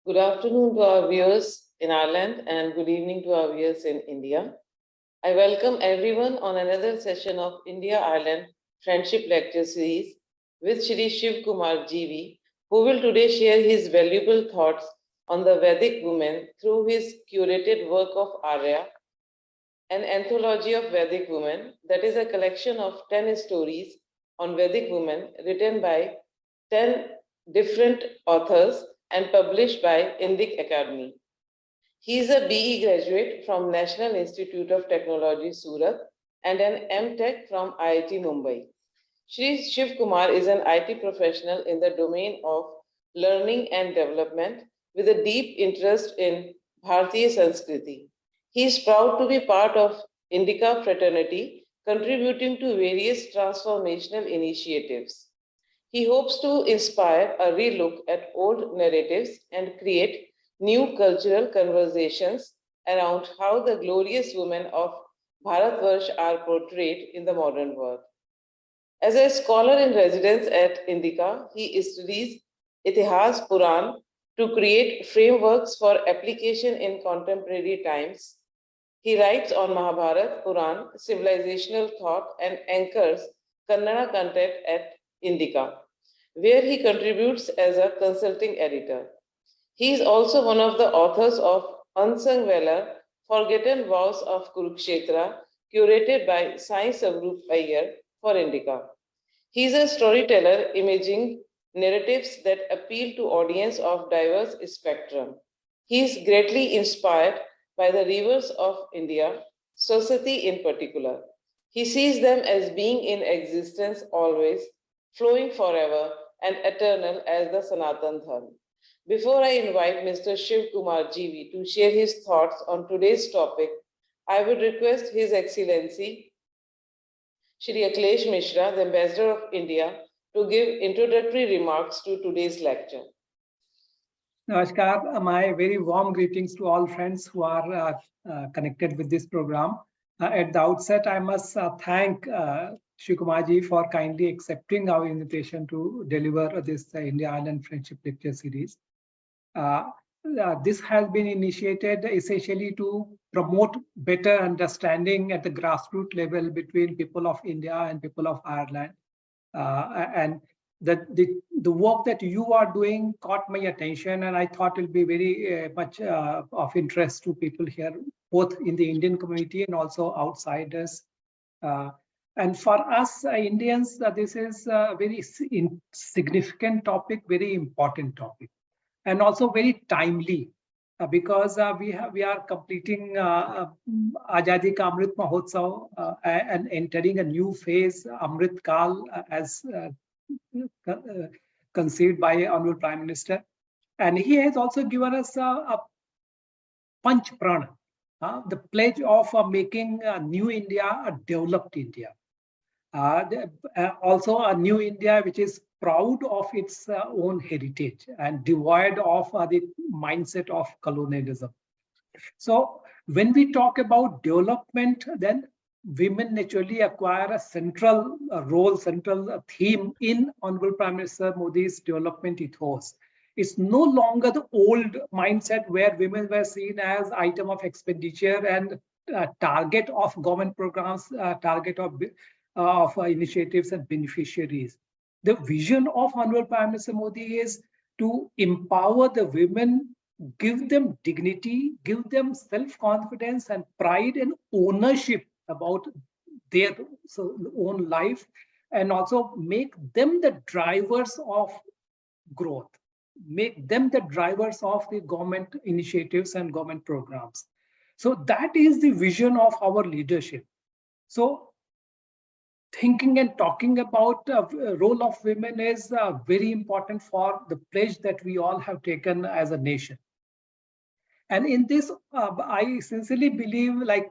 Good afternoon to our viewers in Ireland and good evening to our viewers in India. I welcome everyone on another session of India-Ireland Friendship Lecture Series with Shri Shivakumar GV, who will today share his valuable thoughts on the Vedic women through his curated work of Aryaa, an anthology of Vedic women that is a collection of 10 stories on Vedic women written by 10 different authors and published by Indic Academy. He is a BE graduate from National Institute of Technology, Surat, and an MTech from IIT Mumbai. Shri Shiv Kumar is an IT professional in the domain of learning and development with a deep interest in Bharatiya Sanskriti. He is proud to be part of Indica fraternity, contributing to various transformational initiatives. He hopes to inspire a relook at old narratives and create new cultural conversations around how the glorious women of Bharatvarsh are portrayed in the modern world. As a scholar in residence at Indica, he studies Itihas Puran to create frameworks for application in contemporary times. He writes on Mahabharat, Puran, civilizational thought, and anchors Kannada content at Indica, where he contributes as a consulting editor. He is also one of the authors of Unsung Valor, Forgotten Vows of Kurukshetra, curated by Sai Savrup Iyer for Indica. He is a storyteller imaging narratives that appeal to audience of diverse spectrum. He is greatly inspired by the rivers of India, Saraswati in particular. He sees them as being in existence always, flowing forever and eternal as the Sanatan Dharma. Before I invite Mr. Shiv Kumar GV to share his thoughts on today's topic, I would request His Excellency Shri Akhilesh Mishra, the Ambassador of India, to give introductory remarks to today's lecture. Namaskar, my very warm greetings to all friends who are connected with this program. At the outset, I must thank Shikumaji for kindly accepting our invitation to deliver this India-Ireland Friendship Lecture Series. This has been initiated essentially to promote better understanding at the grassroots level between people of India and people of Ireland. And the work that you are doing caught my attention, and I thought it will be very much of interest to people here, both in the Indian community and also outsiders. And for us Indians, this is a very significant topic, very important topic, and also very timely because we are completing Azadi Ka Amrit Mahotsav and entering a new phase, Amrit Kal, as conceived by Honorable Prime Minister. And he has also given us a Panch Prana, the pledge of making New India a developed India. Also a new India which is proud of its own heritage and devoid of the mindset of colonialism. So when we talk about development, then women naturally acquire a central role, central theme in Honorable Prime Minister Modi's development ethos. It's no longer the old mindset where women were seen as item of expenditure and target of government programs, target of initiatives and beneficiaries. The vision of Honorable Prime Minister Modi is to empower the women, give them dignity, give them self-confidence and pride and ownership about their own life, and also make them the drivers of growth, make them the drivers of the government initiatives and government programs. So that is the vision of our leadership. So thinking and talking about the role of women is very important for the pledge that we all have taken as a nation. And in this, I sincerely believe, like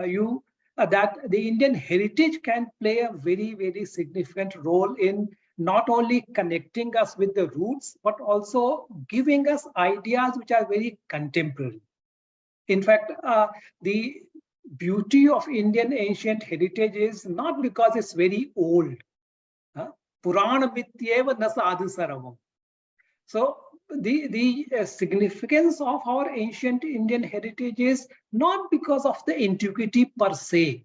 you, that the Indian heritage can play a very, very significant role in not only connecting us with the roots, but also giving us ideas which are very contemporary. In fact, the beauty of Indian ancient heritage is not because it's very old. Purana mityeva na sadhu saravam. So the significance of our ancient Indian heritage is not because of the antiquity per se.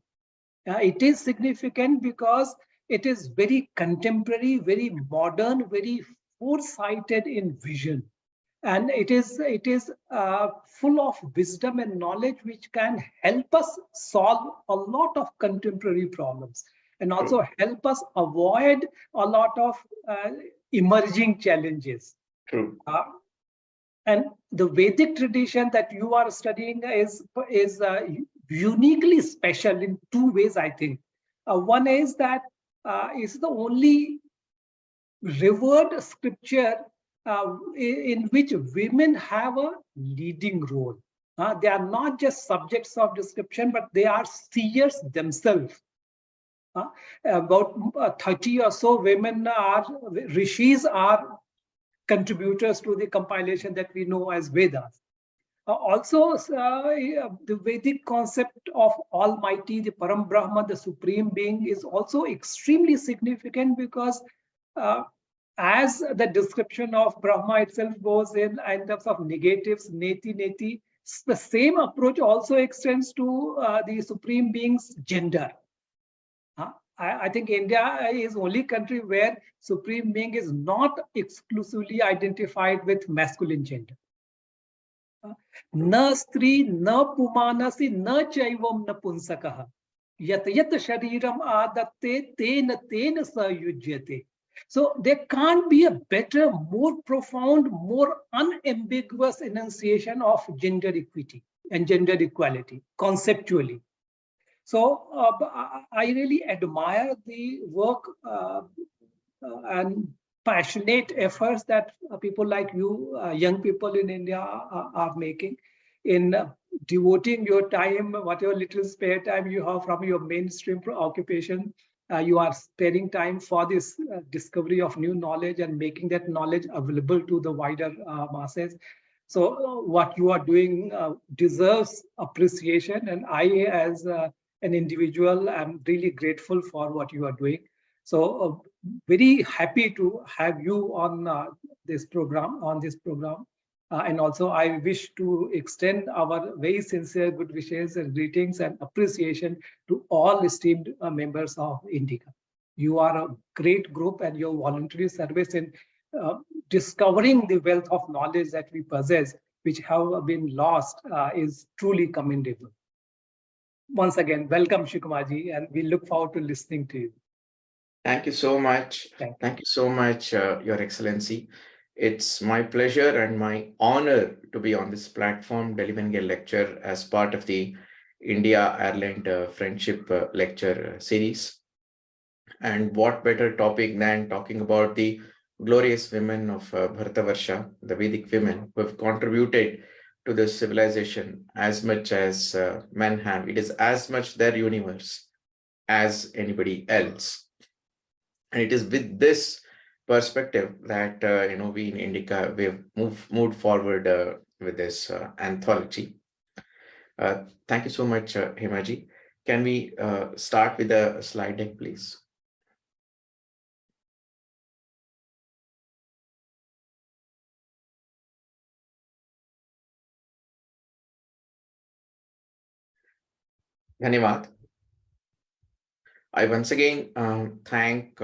It is significant because it is very contemporary, very modern, very foresighted in vision, and it is full of wisdom and knowledge which can help us solve a lot of contemporary problems and also help us avoid a lot of emerging challenges. True. And the Vedic tradition that you are studying is uniquely special in two ways, I think. One is that it's the only revered scripture in which women have a leading role. They are not just subjects of description, but they are seers themselves. About 30 or so women are rishis are contributors to the compilation that we know as Vedas. Also, the Vedic concept of Almighty, the Param Brahma, the Supreme Being, is also extremely significant because as the description of Brahma itself goes in terms of negatives, neti, neti, the same approach also extends to the Supreme Being's gender. I think India is the only country where Supreme Being is not exclusively identified with masculine gender. Na stri, na pumanasi, na chaivam na punsakaha. Yat yat shariram adatte tena tena sayujyate. So there can't be a better, more profound, more unambiguous enunciation of gender equity and gender equality conceptually. So I really admire the work and passionate efforts that people like you, young people in India are making in devoting your time, whatever little spare time you have from your mainstream occupation. You are sparing time for this discovery of new knowledge and making that knowledge available to the wider masses. So what you are doing deserves appreciation, and I, as an individual, I'm really grateful for what you are doing. So very happy to have you on this program, and also I wish to extend our very sincere good wishes and greetings and appreciation to all esteemed members of Indica. You are a great group, and your voluntary service in discovering the wealth of knowledge that we possess, which have been lost, is truly commendable. Once again, welcome, Shivakumar ji, and we look forward to listening to you. Thank you so much. Thank you so much, Your Excellency. It's my pleasure and my honor to be on this platform delivering a lecture as part of the India-Ireland Friendship Lecture Series. And what better topic than talking about the glorious women of Bharatavarsha, the Vedic women who have contributed to this civilization as much as men have. It is as much their universe as anybody else. And it is with this perspective that we in Indica we have moved forward with this anthology. Thank you so much, Himaji. Can we start with the slide deck, please? Dhanyavad. I once again thank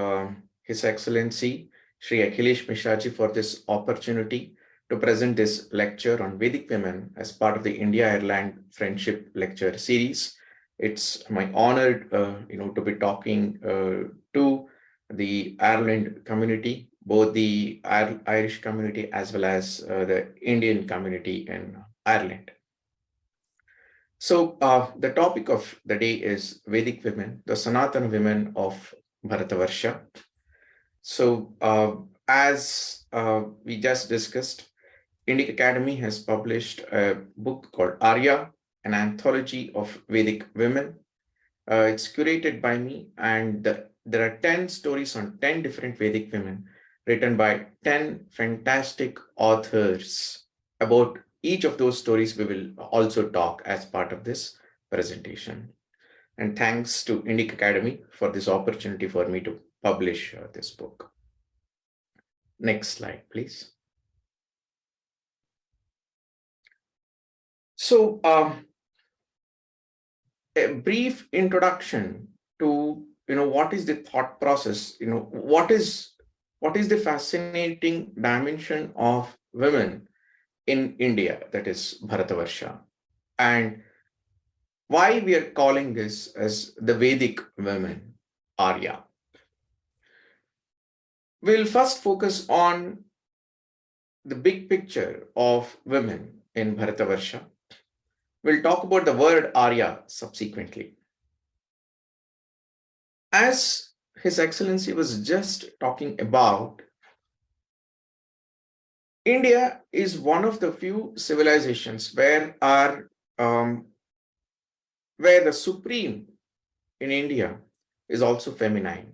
His Excellency Shri Akhilesh Mishra ji for this opportunity to present this lecture on Vedic women as part of the India-Ireland Friendship Lecture Series. It's my honor, to be talking to the Ireland community, both the Irish community as well as the Indian community in Ireland. So the topic of the day is Vedic women, the Sanatana women of Bharatavarsha. So as we just discussed, Indic Academy has published a book called Aryaa, an anthology of Vedic women. It's curated by me, and there are 10 stories on 10 different Vedic women written by 10 fantastic authors. About each of those stories we will also talk as part of this presentation. And thanks to Indic Academy for this opportunity for me to publish this book. Next slide, please. So a brief introduction to what is the thought process, what is the fascinating dimension of women in India, that is Bharatavarsha, and why we are calling this as the Vedic women, Arya. We'll first focus on the big picture of women in Bharatavarsha. We'll talk about the word Arya subsequently. As His Excellency was just talking about, India is one of the few civilizations where the supreme in India is also feminine.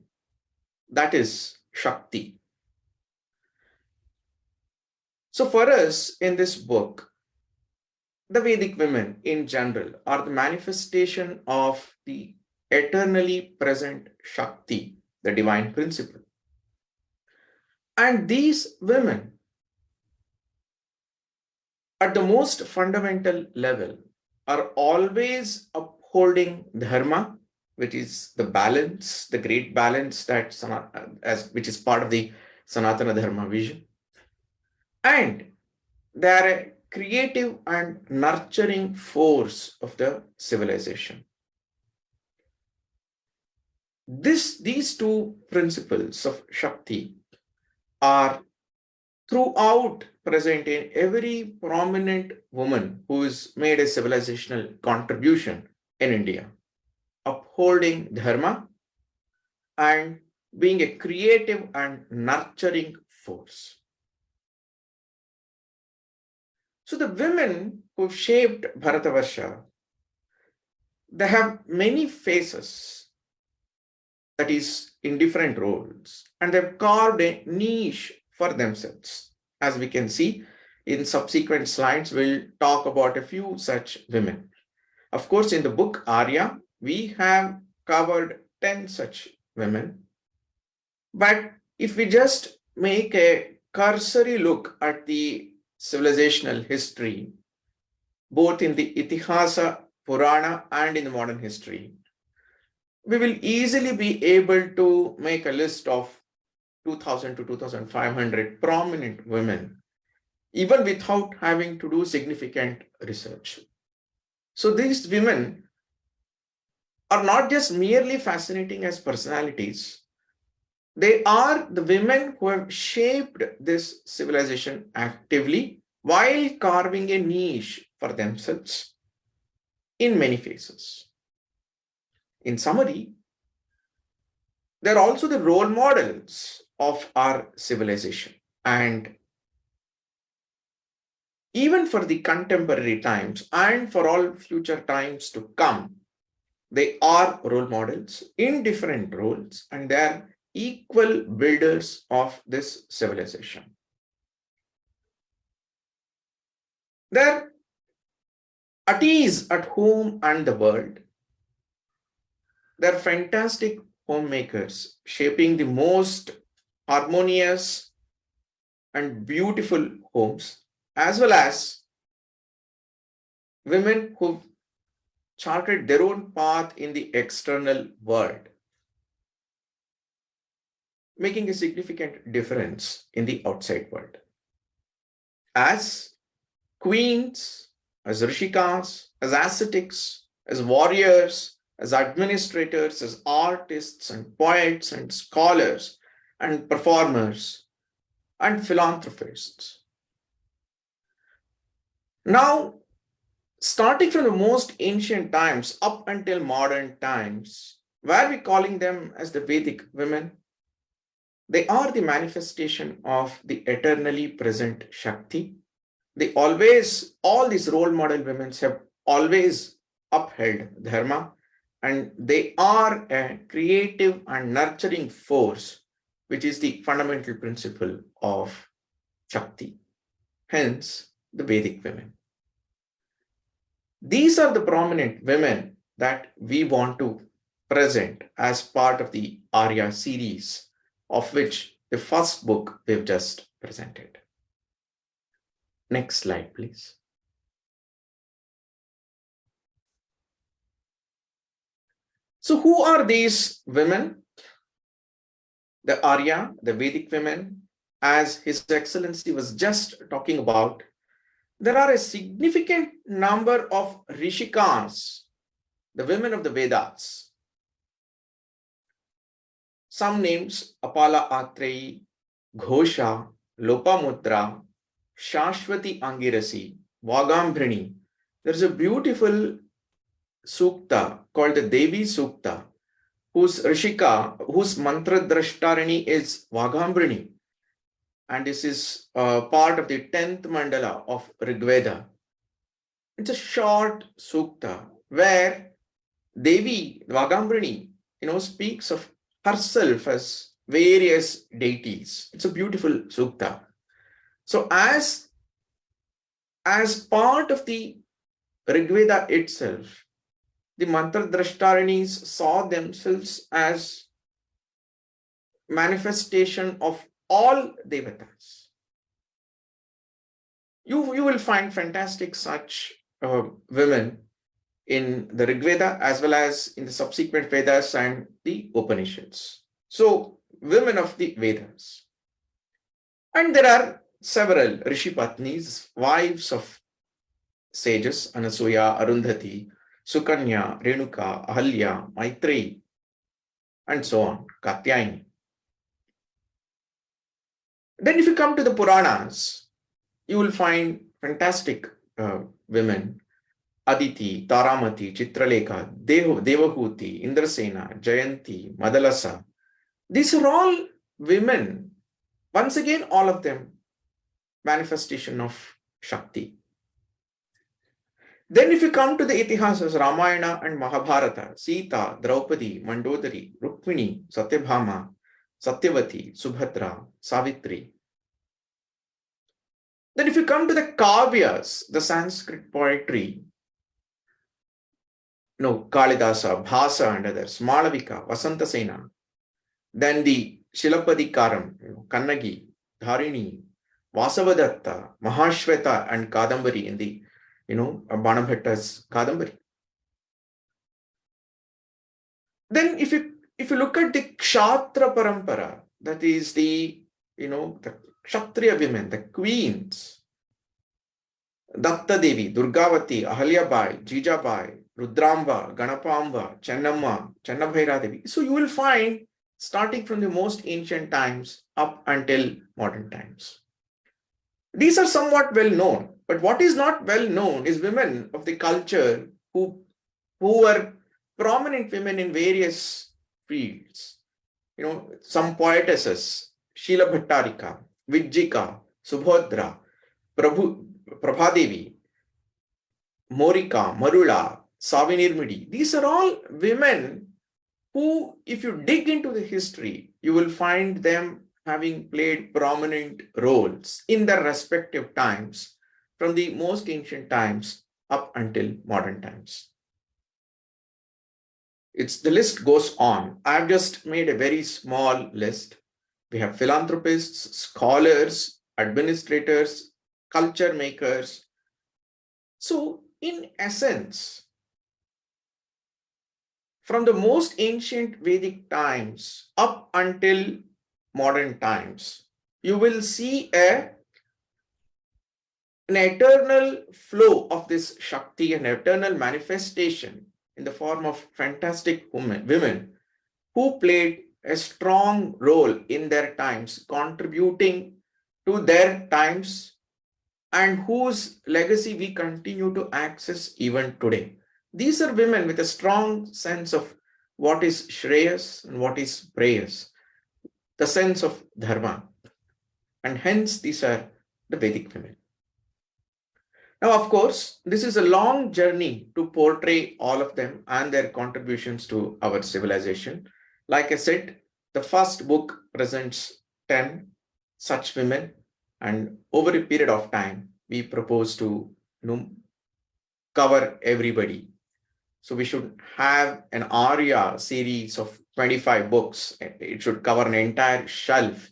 That is Shakti. So for us in this book, the Vedic women in general are the manifestation of the eternally present Shakti, the divine principle. And these women, at the most fundamental level, are always upholding dharma, which is the balance, the great balance that which is part of the Sanatana Dharma vision. And they are a creative and nurturing force of the civilization. These two principles of Shakti are throughout present in every prominent woman who has made a civilizational contribution in India, upholding dharma and being a creative and nurturing force. So the women who've shaped Bharatavarsha, they have many faces, that is, in different roles, and they've carved a niche for themselves. As we can see in subsequent slides, we'll talk about a few such women. Of course, in the book Arya, we have covered 10 such women. But if we just make a cursory look at the civilizational history, both in the Itihasa, Purana, and in the modern history, we will easily be able to make a list of 2,000 to 2,500 prominent women, even without having to do significant research. So these women are not just merely fascinating as personalities. They are the women who have shaped this civilization actively while carving a niche for themselves in many phases. In summary, they're also the role models of our civilization. And even for the contemporary times and for all future times to come, they are role models in different roles, and they're equal builders of this civilization. They're at ease at home and the world. They're fantastic homemakers, shaping the most harmonious and beautiful homes, as well as women who've charted their own path in the external world, making a significant difference in the outside world. As queens, as rishikas, as ascetics, as warriors, as administrators, as artists and poets and scholars and performers and philanthropists. Now, starting from the most ancient times up until modern times, where we're calling them as the Vedic women, they are the manifestation of the eternally present Shakti. All these role model women have always upheld dharma, and they are a creative and nurturing force, which is the fundamental principle of Shakti. Hence, the Vedic women. These are the prominent women that we want to present as part of the Arya series, of which the first book we've just presented. Next slide, please. So who are these women? The Arya, the Vedic women, as His Excellency was just talking about, there are a significant number of Rishikas, the women of the Vedas. Some names: Apala Atreyi, Ghosha, Lopamutra, Shashwati Angirasi, Vagambrini. There's a beautiful sukta called the Devi Sukta, whose Rishika, whose mantra drashtarini is Vagambrini. And this is part of the 10th mandala of Rigveda. It's a short sukta where Devi, Vagambrini, speaks of herself as various deities. It's a beautiful sukta. So as part of the Rigveda itself, the mantra drashtarinis saw themselves as manifestation of all devatas. You will find fantastic such women in the Rigveda as well as in the subsequent Vedas and the Upanishads. So, women of the Vedas. And there are several Rishi Patnis, wives of sages: Anasuya, Arundhati, Sukanya, Renuka, Ahalya, Maitreyi, and so on, Katyayani. Then if you come to the Puranas, you will find fantastic women: Aditi, Taramati, Chitralekha, Devahuti, Indrasena, Jayanti, Madalasa. These are all women. Once again, all of them manifestation of Shakti. Then if you come to the Itihasas, Ramayana and Mahabharata, Sita, Draupadi, Mandodari, Rukmini, Satyabhama, Satyavati, Subhadra, Savitri. Then if you come to the Kavyas, the Sanskrit poetry, Kalidasa, Bhasa and others, Malavika, Vasantasena. Then the Shilapadikaram, Kannagi, Dharini, Vasavadatta, Mahashweta and Kadambari in the, Banabhatta's Kadambari. Then if you look at the Kshatra Parampara, that is the, the Kshatriya women, the queens, Datta Devi, Durgavati, Ahalyabai, Jijabai, Rudraamba, Ganapamba, Chennamma, Chennabhaira Devi. So you will find starting from the most ancient times up until modern times. These are somewhat well known, but what is not well known is women of the culture who were prominent women in various fields. Some poetesses: Sheela Bhattarika, Vijjika, Subhodra, Prabhadevi, Morika, Marula, Savinirmidi. These are all women who, if you dig into the history, you will find them having played prominent roles in their respective times, from the most ancient times up until modern times. The list goes on. I've just made a very small list. We have philanthropists, scholars, administrators, culture makers. So in essence, from the most ancient Vedic times up until modern times, you will see an eternal flow of this Shakti, an eternal manifestation in the form of fantastic women who played a strong role in their times, contributing to their times, and whose legacy we continue to access even today. These are women with a strong sense of what is Shreyas and what is Preyas, the sense of Dharma. And hence, these are the Vedic women. Now, of course, this is a long journey to portray all of them and their contributions to our civilization. Like I said, the first book presents 10 such women, and over a period of time, we propose to cover everybody. So we should have an Aryaa series of 25 books. It should cover an entire shelf,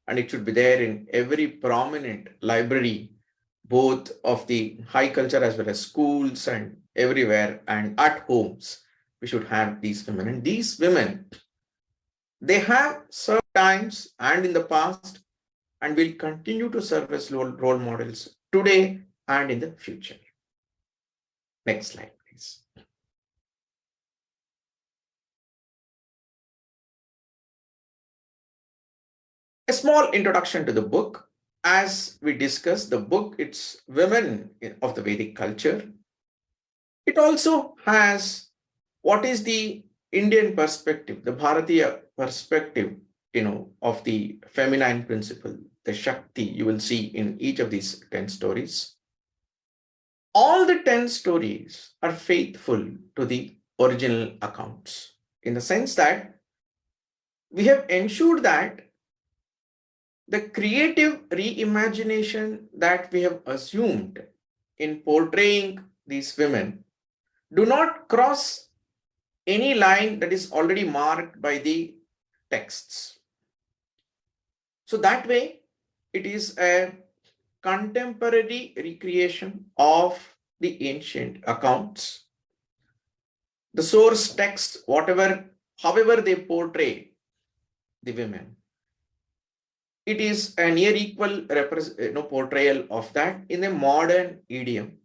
and it should be there in every prominent library, both of the high culture as well as schools and everywhere, and at homes. we should have these women. And these women, they have served times and in the past and will continue to serve as role models today and in the future. Next slide, please. A small introduction to the book. As we discussed, the book, it's Women of the Vedic Culture. It also has what is the Indian perspective, the Bharatiya perspective, of the feminine principle, the Shakti you will see in each of these 10 stories. All the 10 stories are faithful to the original accounts in the sense that we have ensured that the creative reimagination that we have assumed in portraying these women do not cross any line that is already marked by the texts. So that way, it is a contemporary recreation of the ancient accounts. The source text, however they portray the women, it is a near equal portrayal of that in a modern idiom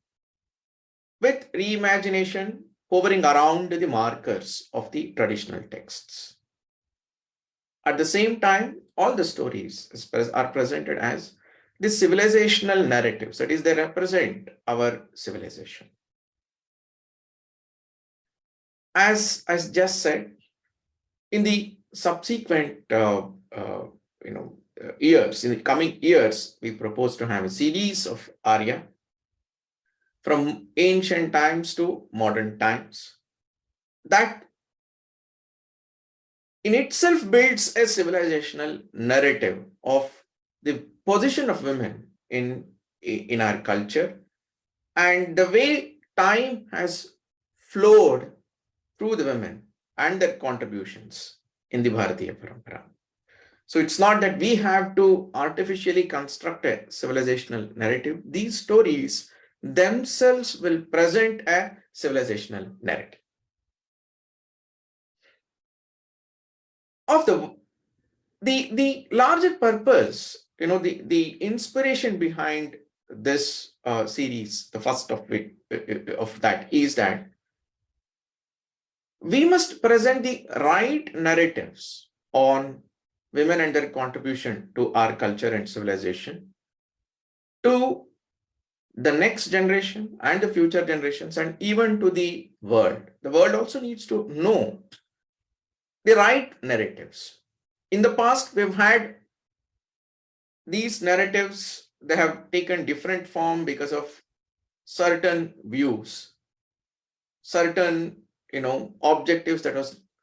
with reimagination hovering around the markers of the traditional texts. At the same time, all the stories are presented as the civilizational narratives, that is, they represent our civilization. As I just said, in the subsequent years, in the coming years, we propose to have a series of Aryaa from ancient times to modern times that in itself builds a civilizational narrative of the position of women in our culture and the way time has flowed through the women and their contributions in the Bharatiya Parampara. So it's not that we have to artificially construct a civilizational narrative. These stories themselves will present a civilizational narrative. Of the larger purpose, the inspiration behind this series, the first of that is that we must present the right narratives on women and their contribution to our culture and civilization to the next generation and the future generations and even to the world. The world also needs to know the right narratives. In the past, we've had these narratives, they have taken different form because of certain views, certain objectives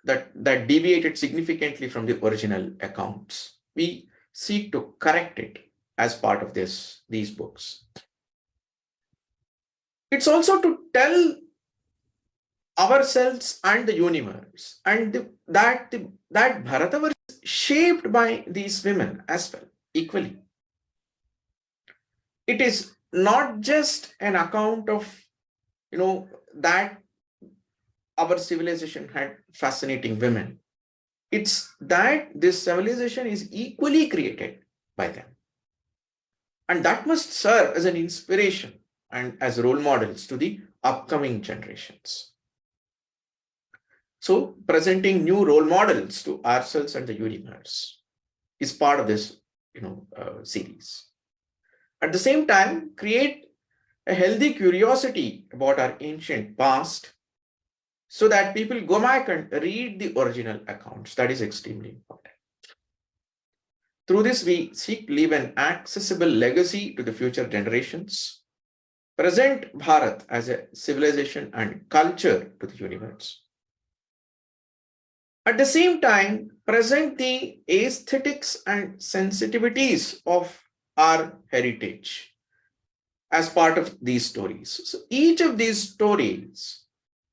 that deviated significantly from the original accounts. We seek to correct it as part of these books. It's also to tell ourselves and the universe, and that Bharatavarsh is shaped by these women as well, equally. It is not just an account of, that our civilization had fascinating women. It's that this civilization is equally created by them. And that must serve as an inspiration and as role models to the upcoming generations. So presenting new role models to ourselves and the universe is part of this, series. At the same time, create a healthy curiosity about our ancient past so that people go back and read the original accounts. That is extremely important. Through this, we seek to leave an accessible legacy to the future generations, present Bharat as a civilization and culture to the universe. At the same time, present the aesthetics and sensitivities of our heritage as part of these stories. So each of these stories,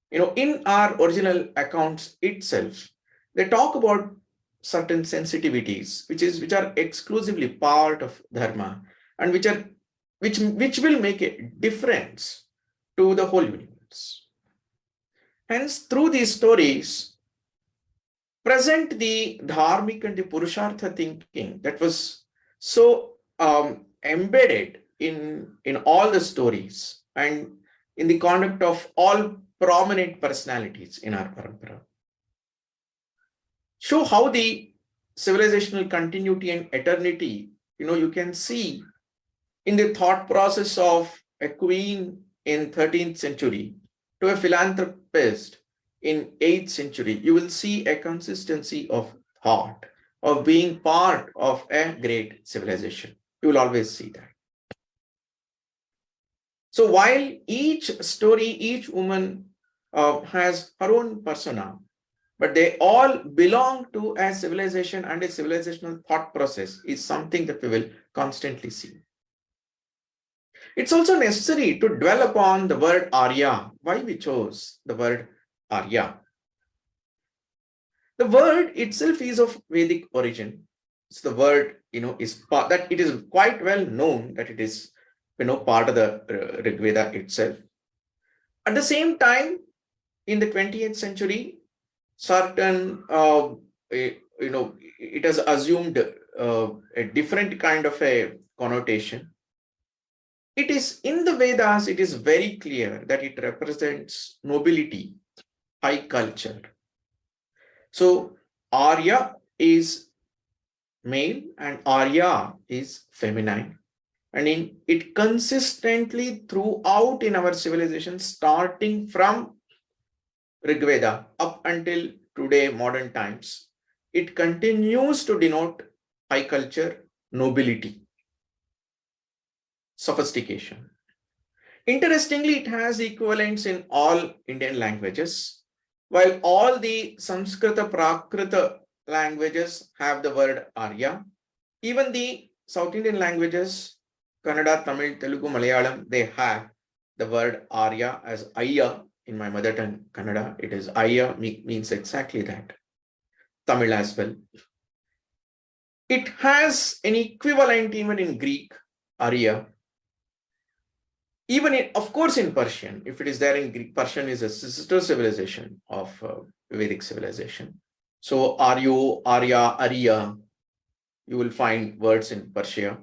in our original accounts itself, they talk about certain sensitivities, which are exclusively part of dharma and which will make a difference to the whole universe. Hence, through these stories, present the dharmic and the purushartha thinking that was so embedded in all the stories and in the conduct of all prominent personalities in our parampara. Show how the civilizational continuity and eternity, you can see in the thought process of a queen in 13th century to a philanthropist in 8th century. You will see a consistency of thought, of being part of a great civilization. You will always see that. So while each story, each woman has her own persona, but they all belong to a civilization, and a civilizational thought process is something that we will constantly see. It's also necessary to dwell upon the word Aryaa. Why we chose the word Aryaa? The word itself is of Vedic origin. So the word, is part that it is quite well known that it is, part of the Rig Veda itself. At the same time, in the 20th century, certain, it has assumed a different kind of a connotation. It is in the Vedas, it is very clear that it represents nobility, high culture. So Arya is male and Arya is feminine. And it consistently throughout in our civilization, starting from Rig Veda up until today, modern times, it continues to denote high culture, nobility, sophistication. Interestingly, it has equivalents in all Indian languages, while all the Sanskrita Prakrita languages have the word Arya. Even the South Indian languages, Kannada, Tamil, Telugu, Malayalam, they have the word Arya as Ayya. In my mother tongue, Kannada, it is Ayya, means exactly that. Tamil as well. It has an equivalent even in Greek, Arya. Even of course, in Persian, if it is there in Greek, Persian is a sister civilization of Vedic civilization. So Aryo, Arya, Arya, you will find words in Persia.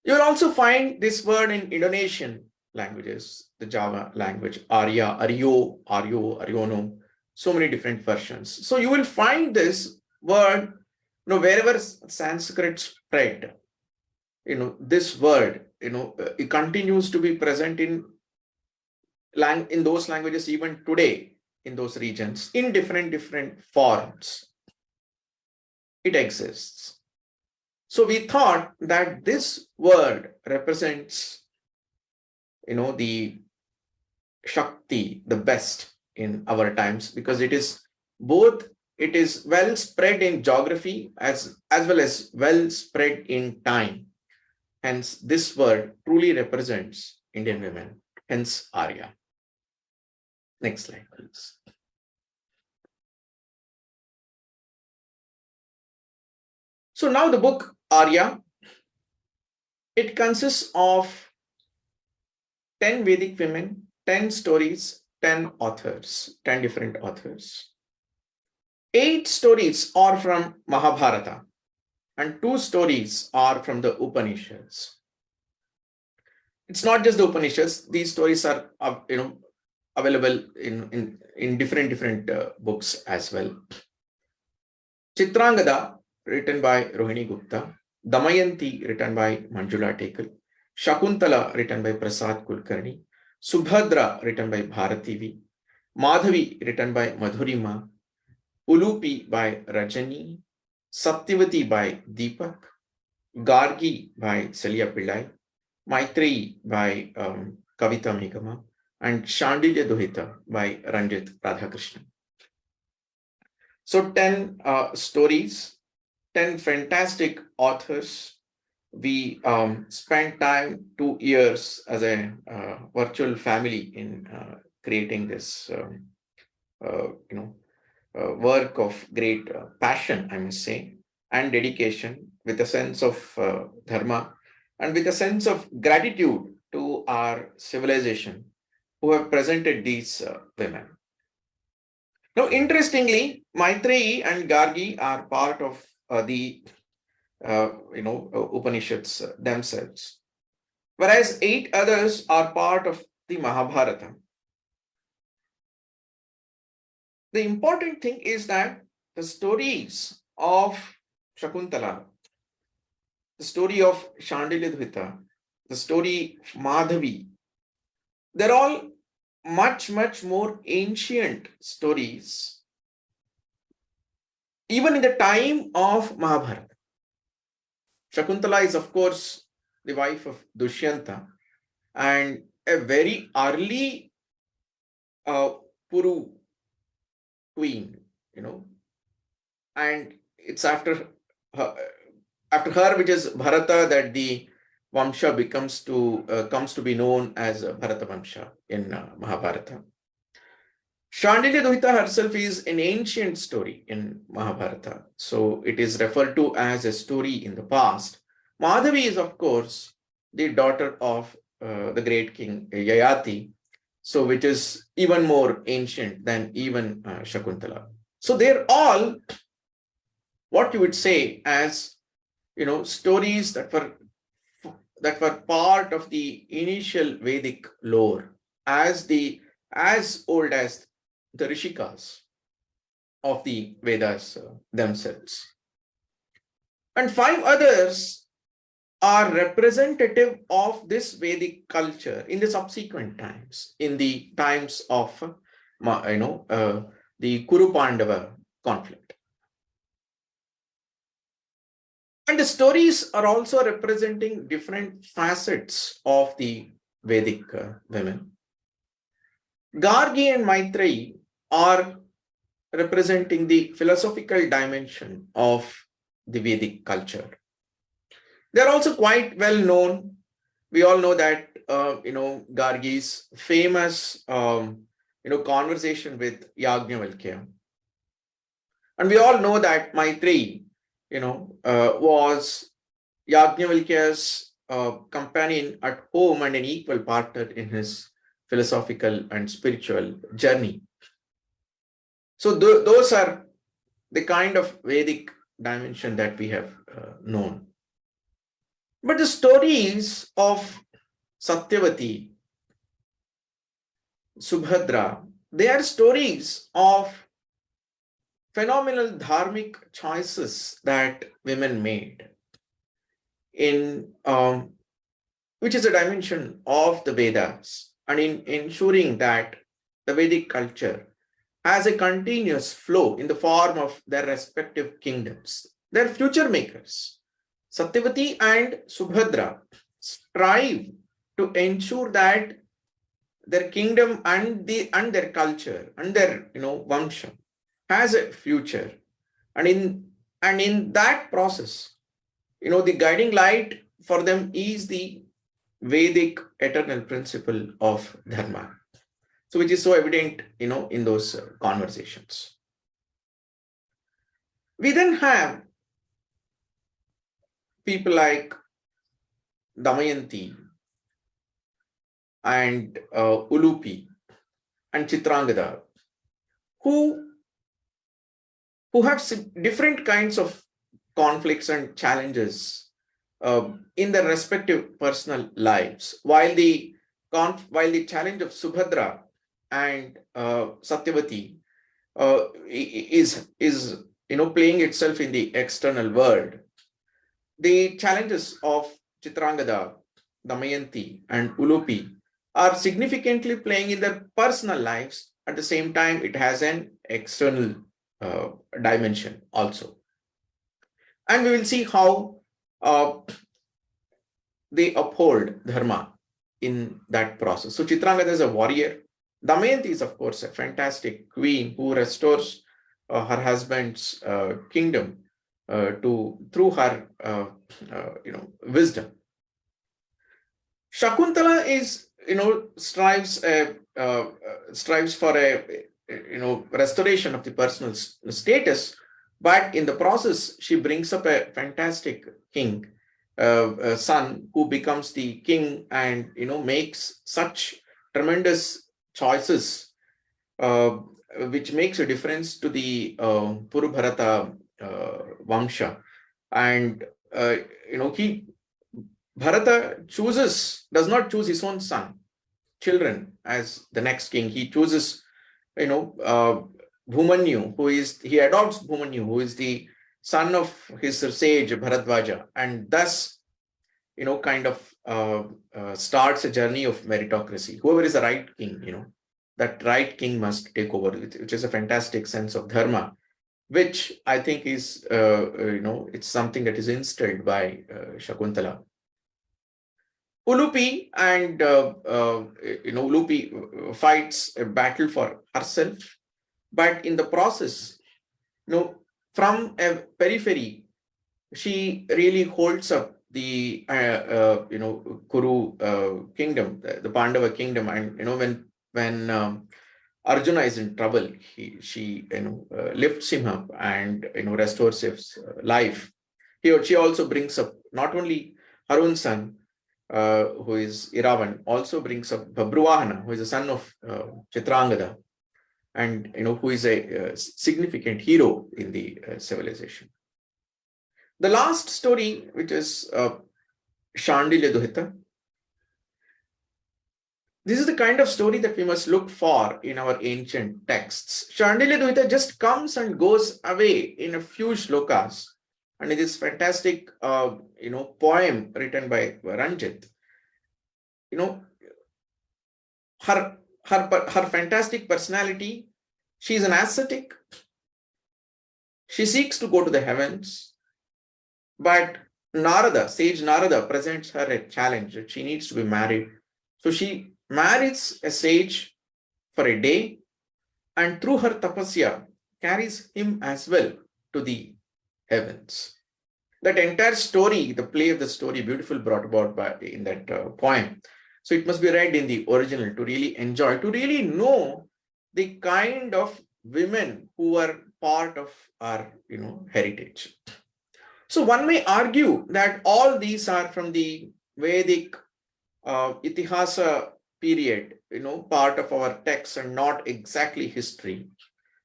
You will also find this word in Indonesian languages, the Java language, Arya, Aryo, Aryo, Aryono, so many different versions. So you will find this word, wherever Sanskrit spread, this word, it continues to be present in those languages even today, in those regions, in different forms. It exists. So we thought that this word represents, the Shakti, the best in our times, because it is well spread in geography as well as well spread in time. Hence, this word truly represents Indian women, hence Arya. Next slide, please. So now the book Arya, it consists of 10 Vedic women, 10 stories, 10 authors, 10 different authors. 8 stories are from Mahabharata and 2 stories are from the Upanishads. It's not just the Upanishads. These stories are, available in different books as well. Chitrangada, written by Rohini Gupta. Damayanti, written by Manjula Tekal. Shakuntala, written by Prasad Kulkarni. Subhadra, written by Bharati V. Madhavi, written by Madhurima. Ulupi by Rajani. Satyavati by Deepak. Gargi by Celia Pillai. Maitreyi by Kavita Megama. And Shandilya Duhita by Ranjit Radhakrishnan. So 10 stories, 10 fantastic authors. We spent time 2 years as a virtual family in creating this work of great passion, I must say, and dedication, with a sense of dharma and with a sense of gratitude to our civilization, who have presented these women. Now, interestingly, Maitreyi and Gargi are part of the Upanishads themselves, whereas 8 others are part of the Mahabharata. The important thing is that the stories of Shakuntala, the story of Shandiladhvita, the story of Madhavi, they're all much, much more ancient stories, even in the time of Mahabharata. Shakuntala is, of course, the wife of Dushyanta and a very early Puru queen, and it's after her, which is Bharata, that the Vamsha comes to be known as Bharata Vamsha in Mahabharata. Shandiladhvita herself is an ancient story in Mahabharata, so it is referred to as a story in the past. Madhavi is, of course, the daughter of the great king Yayati, so which is even more ancient than even Shakuntala. So they're all what you would say as stories that were part of the initial Vedic lore, as old as the Rishikas of the Vedas themselves. And 5 others are representative of this Vedic culture in the subsequent times, in the times of the Kuru Pandava conflict. And the stories are also representing different facets of the Vedic women. Gargi and Maitreyi are representing the philosophical dimension of the Vedic culture. They're also quite well known. We all know that Gargi's famous conversation with Yajnavalkya, and we all know that Maitreyi was Yajnavalkya's companion at home and an equal partner in his philosophical and spiritual journey. So those are the kind of Vedic dimension that we have known. But the stories of Satyavati, Subhadra, they are stories of phenomenal dharmic choices that women made, in which is a dimension of the Vedas, and in ensuring that the Vedic culture has a continuous flow in the form of their respective kingdoms. They're future makers. Satyavati and Subhadra strive to ensure that their kingdom and their culture and their Vamsha has a future, and in that process, the guiding light for them is the Vedic eternal principle of dharma, so which is so evident in those conversations. We then have people like Damayanti and Ulupi and Chitrangada, who have different kinds of conflicts and challenges in their respective personal lives. While the challenge of Subhadra and Satyavati is playing itself in the external world, the challenges of Chitrangada, Damayanti, and Ulupi are significantly playing in their personal lives. At the same time, it has an external dimension also. And we will see how they uphold dharma in that process. So Chitrangada is a warrior. Damayanti is, of course, a fantastic queen who restores her husband's kingdom through her wisdom. Shakuntala is strives for a restoration of the personal status, but in the process she brings up a fantastic king, son, who becomes the king and makes such tremendous choices, which makes a difference to the Purubharata Vamsha. And Bharata does not choose his own children as the next king. He chooses, Bhumanyu, he adopts Bhumanyu, who is the son of his sage Bharadwaja, and thus, starts a journey of meritocracy. Whoever is the right king, that right king must take over, which is a fantastic sense of dharma, which I think is, it's something that is instilled by Shakuntala. Ulupi and Ulupi fights a battle for herself, but in the process, from a periphery, she really holds up the Kuru kingdom, the Pandava kingdom, and when Arjuna is in trouble, she lifts him up and restores his life. She also brings up not only her own son, who is Iravan, also brings up Babruwahana, who is the son of Chitrangada, and who is a significant hero in the civilization. The last story, which is Shandilya Duhita. This is the kind of story that we must look for in our ancient texts. Shandilya Duhita just comes and goes away in a few shlokas. And it is fantastic, poem written by Ranjit. Her fantastic personality. She is an ascetic. She seeks to go to the heavens, but sage Narada presents her a challenge that she needs to be married. So she marries a sage for a day, and through her tapasya carries him as well to the heavens. That entire story, the play of the story, beautiful brought about in that poem. So it must be read in the original to really enjoy, to really know the kind of women who are part of our, heritage. So one may argue that all these are from the Vedic Itihasa period, part of our text and not exactly history,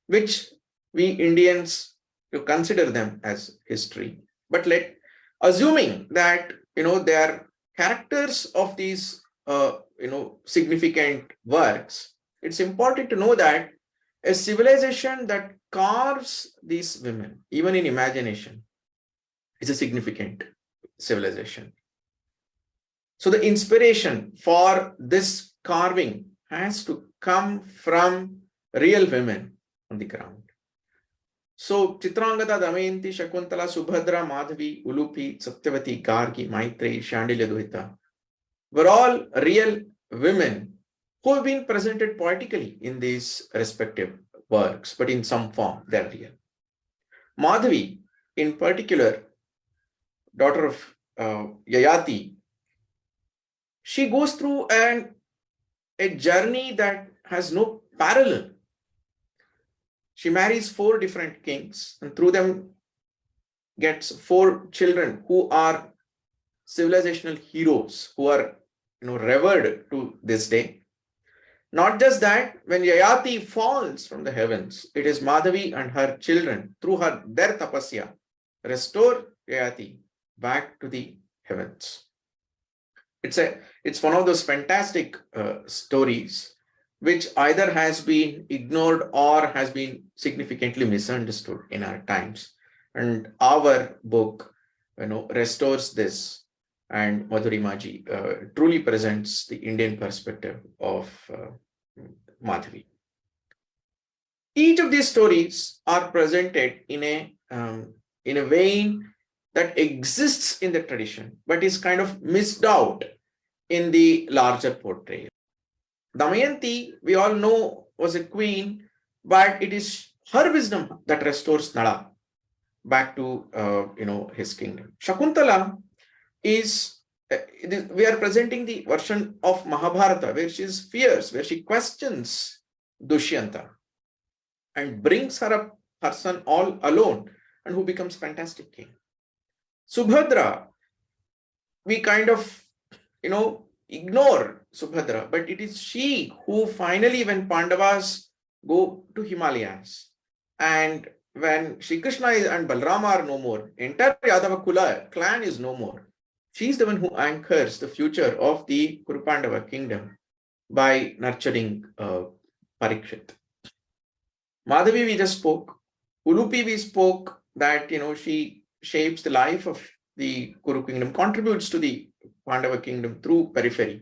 which we Indians consider them as history. But assuming that, they are characters of these, significant works, it's important to know that a civilization that carves these women, even in imagination, is a significant civilization. So the inspiration for this carving has to come from real women on the ground. So Chitrangada, Damayanti, Shakuntala, Subhadra, Madhavi, Ulupi, Satyavati, Gargi, Maitreyi, Shandilya Duhita were all real women who have been presented poetically in these respective works, but in some form they're real. Madhavi, in particular, daughter of Yayati, she goes through a journey that has no parallel. She marries 4 different kings and through them gets 4 children who are civilizational heroes, who are revered to this day. Not just that, when Yayati falls from the heavens, it is Madhavi and her children, through their tapasya, restore Yayati back to the heavens. It's one of those fantastic stories which either has been ignored or has been significantly misunderstood in our times. And our book, restores this, and Madhurimaji truly presents the Indian perspective of Madhavi. Each of these stories are presented in a vein that exists in the tradition, but is kind of missed out in the larger portrayal. Damayanti, we all know, was a queen, but it is her wisdom that restores Nala back to his kingdom. Shakuntala we are presenting the version of Mahabharata where she is fierce, where she questions Dushyanta and brings her son all alone, and who becomes fantastic king. Subhadra, we kind of ignore Subhadra, but it is she who finally, when Pandavas go to Himalayas, and when Shri Krishna and Balrama are no more, entire Yadava Kula clan is no more. She is the one who anchors the future of the Kuru Pandava kingdom by nurturing Parikshit. Madhavi we just spoke. Ulupi we spoke that she shapes the life of the Kuru kingdom, contributes to the Pandava kingdom through periphery.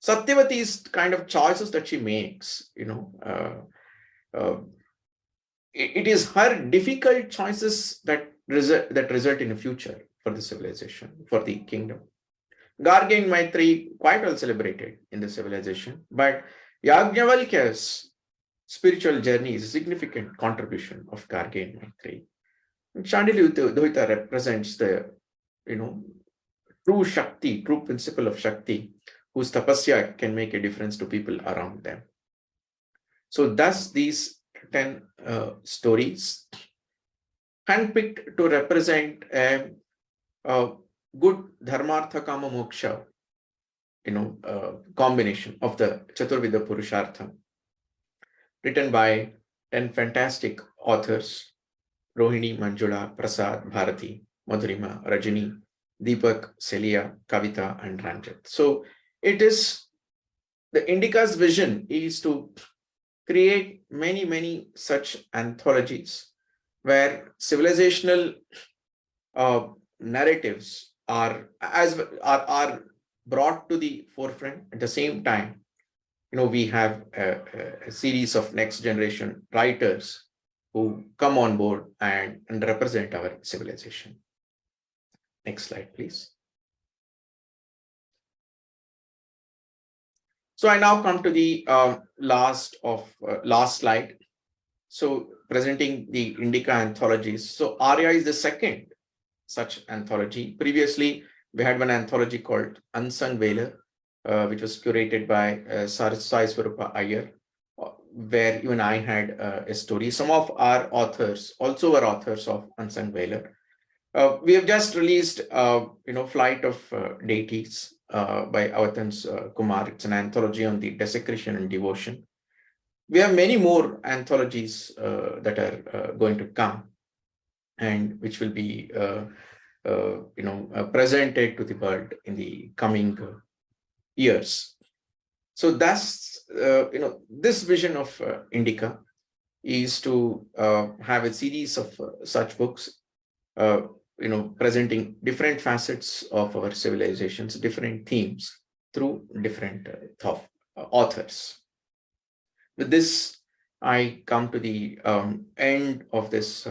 Satyavati's kind of choices that she makes, it is her difficult choices that result in a future for the civilization, for the kingdom. Gargi and Maitri quite well celebrated in the civilization, but Yajnavalkya's spiritual journey is a significant contribution of Gargi and Maitri. Chandilya represents the true Shakti, true principle of Shakti, whose tapasya can make a difference to people around them. So thus these 10 stories handpicked to represent a good dharmartha kama moksha, combination of the Chaturvida Purushartha, written by 10 fantastic authors, Rohini, Manjula, Prasad, Bharati, Madhurima, Rajini, Deepak, Celia, Kavita, and Ranjit. So it is the Indica's vision is to create many such anthologies where civilizational narratives are brought to the forefront. At the same time, we have a series of next generation writers who come on board and represent our civilization. Next slide, please. So I now come to the last slide. So presenting the Indica anthologies. So Aryaa is the second such anthology. Previously, we had one anthology called Unsung Valor, which was curated by Sai Swarupa Iyer, where even I had a story. Some of our authors also were authors of Unsung Valor. We have just released, Flight of Deities by Avatans Kumar. It's an anthology on the desecration and devotion. We have many more anthologies that are going to come, and which will be, presented to the world in the coming years. So that's, this vision of Indica is to have a series of such books, presenting different facets of our civilizations, different themes through different authors. With this, I come to the end of this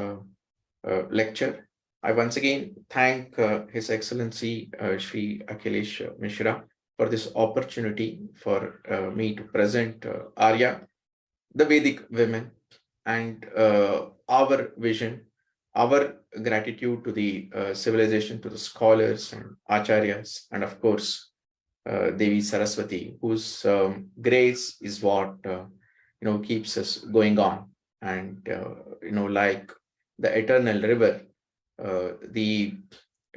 lecture. I once again thank His Excellency Shri Akhilesh Mishra for this opportunity for me to present Aryaa, the Vedic women, and our vision, our gratitude to the civilization, to the scholars and acharyas, and of course, Devi Saraswati, whose grace is what keeps us going on. And like the eternal river, the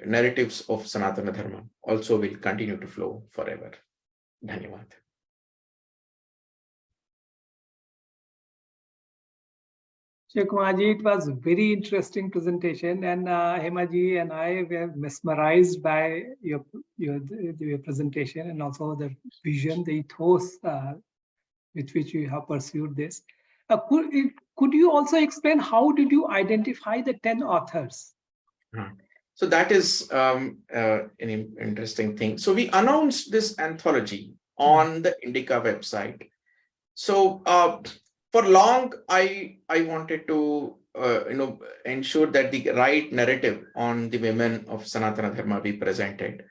narratives of Sanatana Dharma also will continue to flow forever. Dhanyavad. Shivakumar, it was a very interesting presentation, and Hemaji and I were mesmerized by your presentation, and also the vision, the ethos with which you have pursued this. Could you also explain how did you identify the 10 authors? So that is an interesting thing. So we announced this anthology on the Indica website. So for long, I wanted to ensure that the right narrative on the women of Sanatana Dharma be presented.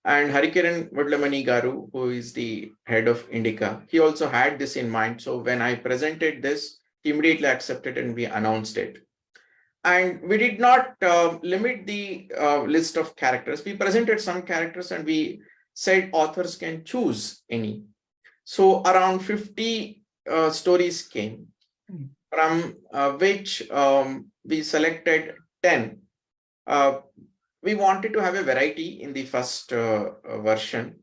And Harikiran Vadlamani Garu, who is the head of Indica, he also had this in mind. So when I presented this, he immediately accepted and we announced it. And we did not limit the list of characters. We presented some characters and we said authors can choose any. So around 50 stories came, from which we selected 10. We wanted to have a variety in the first version.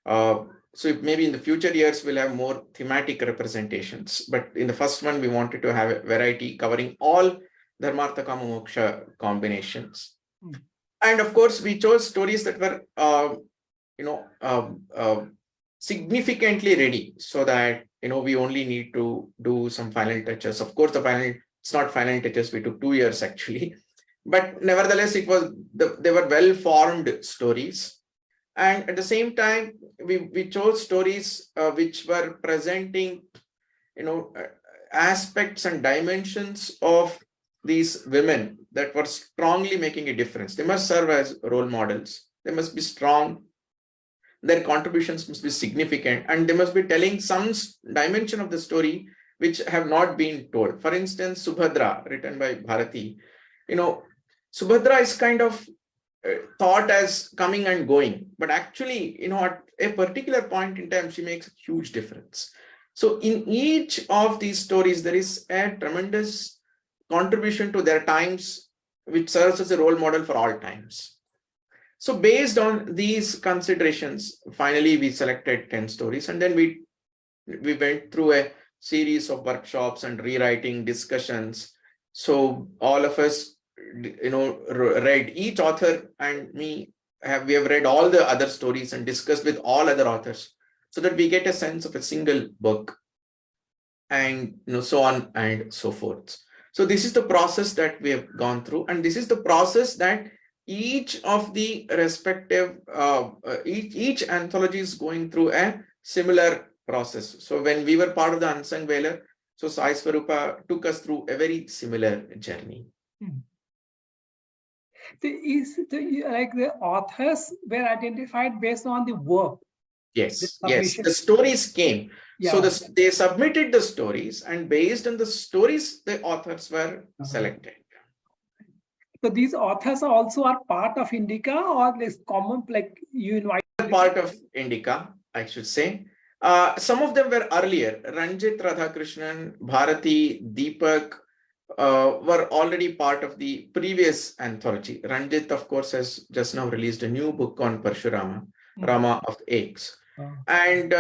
So maybe in the future years, we'll have more thematic representations. But in the first one, we wanted to have a variety covering all Dharmartha Kama Moksha combinations. And of course, we chose stories that were, significantly ready, so that, we only need to do some final touches. Of course, it's not final touches. We took 2 years actually. But nevertheless, they were well-formed stories. And at the same time, we chose stories which were presenting, aspects and dimensions of these women that were strongly making a difference. They must serve as role models. They must be strong. Their contributions must be significant, and they must be telling some dimension of the story which have not been told. For instance, Subhadra, written by Bharati, Subhadra is kind of thought as coming and going, but actually, at a particular point in time, she makes a huge difference. So in each of these stories, there is a tremendous contribution to their times, which serves as a role model for all times. So based on these considerations, finally, we selected 10 stories, and then we went through a series of workshops and rewriting discussions. So all of us, read, each author and me we have read all the other stories and discussed with all other authors, so that we get a sense of a single book, and so on and so forth. So this is the process that we have gone through, and this is the process that each of the respective each anthology is going through a similar process. So when we were part of the Unsung Veiler, so Sai Swarupa took us through a very similar journey. The authors were identified based on the work. Yes, the stories came. Yeah. So they submitted the stories, and based on the stories, the authors were selected. So these authors also are part of Indica, or this common, like you invite? Part of Indica, I should say. Some of them were earlier. Ranjit Radhakrishnan, Bharati, Deepak were already part of the previous anthology. Ranjit, of course, has just now released a new book on Parshurama, Rama of the Eggs. And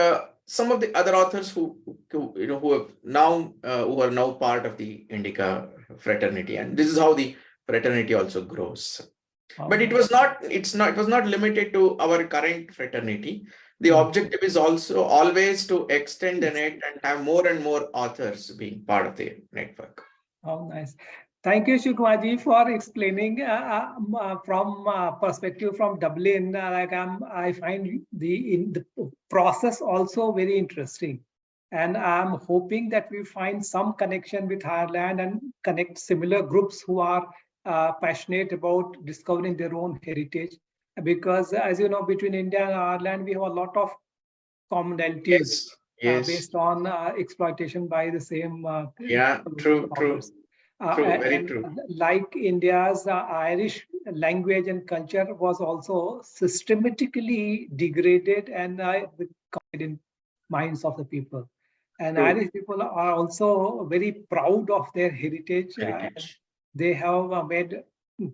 some of the other authors who are now part of the Indica fraternity, and this is how the fraternity also grows. But it was not limited to our current fraternity. The objective is also always to extend the net and have more and more authors being part of the network. Oh, nice. Thank you, Shivakumar ji, for explaining from perspective from Dublin. I find the process also very interesting, and I'm hoping that we find some connection with Ireland and connect similar groups who are passionate about discovering their own heritage. Because, as you know, between India and Ireland, we have a lot of commonalities. Yes. Based on exploitation by the same. True, very true. Like India's Irish language and culture was also systematically degraded and in minds of the people. And Irish people are also very proud of their heritage. They have made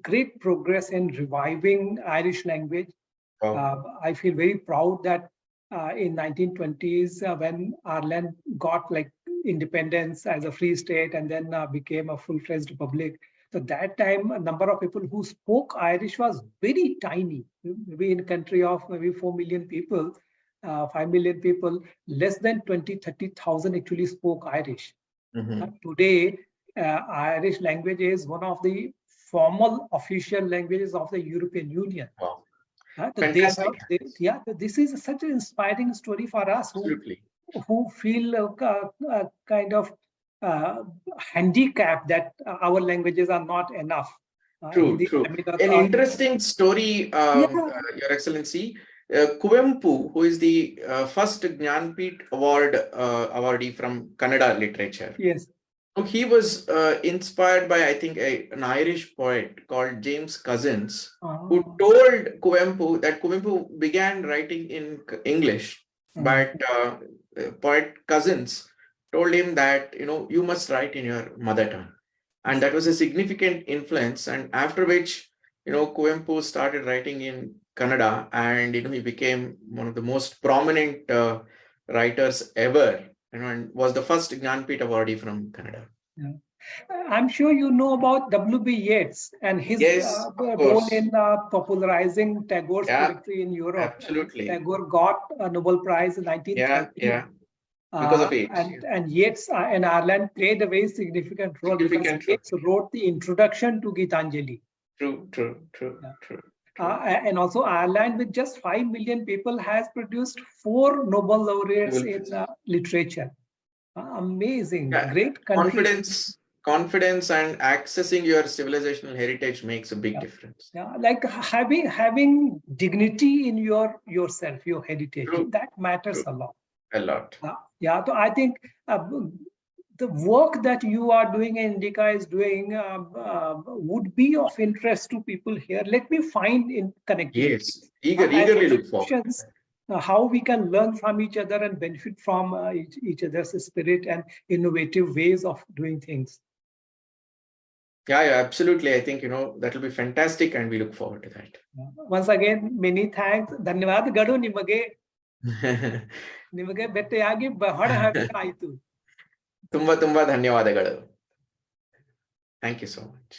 great progress in reviving Irish language. I feel very proud that in 1920s, when Ireland got independence as a free state and then became a full-fledged republic. So that time, a number of people who spoke Irish was very tiny. Maybe in a country of maybe 4 million people, 5 million people, less than 20,000-30,000 actually spoke Irish. Today, Irish language is one of the formal official languages of the European Union. Wow. This is such an inspiring story for us who feel kind of handicapped that our languages are not enough. True. An interesting story, Your Excellency. Kuvempu, who is the first Jnanpith awardee from Kannada literature. Yes. So he was inspired by, I think, an Irish poet called James Cousins, who told Kuvempu that Kuvempu began writing in English, but poet Cousins told him that, you must write in your mother tongue. And that was a significant influence. And after which, Kuvempu started writing in Kannada, and he became one of the most prominent writers ever, and was the first Jnanpith awardee from Kannada. Yeah. I'm sure you know about W.B. Yeats and his Yes, of role course. in popularizing Tagore's poetry in Europe. Absolutely. Tagore got a Nobel Prize in 1930. Because of Yeats. And Yeats in Ireland played a very significant role because Yeats wrote the introduction to Gitanjali. True. And also Ireland, with just 5 million people, has produced 4 Nobel laureates in literature. Amazing, great country. Confidence and accessing your civilizational heritage makes a big difference. Yeah, like having dignity in yourself, your heritage. True. That matters a lot. A lot. Yeah, so I think the work that you are doing and Indica is doing would be of interest to people here. Let me find in connectivity. Yes, eagerly look forward. How we can learn from each other and benefit from each other's spirit and innovative ways of doing things. Yeah, absolutely. I think, that will be fantastic and we look forward to that. Once again, many thanks. ಧನ್ಯವಾದ ಗಡು ನಿಮಗೆ ಭೇಟಿಯಾಗಿ ಬಹಳ happy ಆಯಿತು. ತುಂಬಾ ಧನ್ಯವಾದಗಳು. Thank you so much.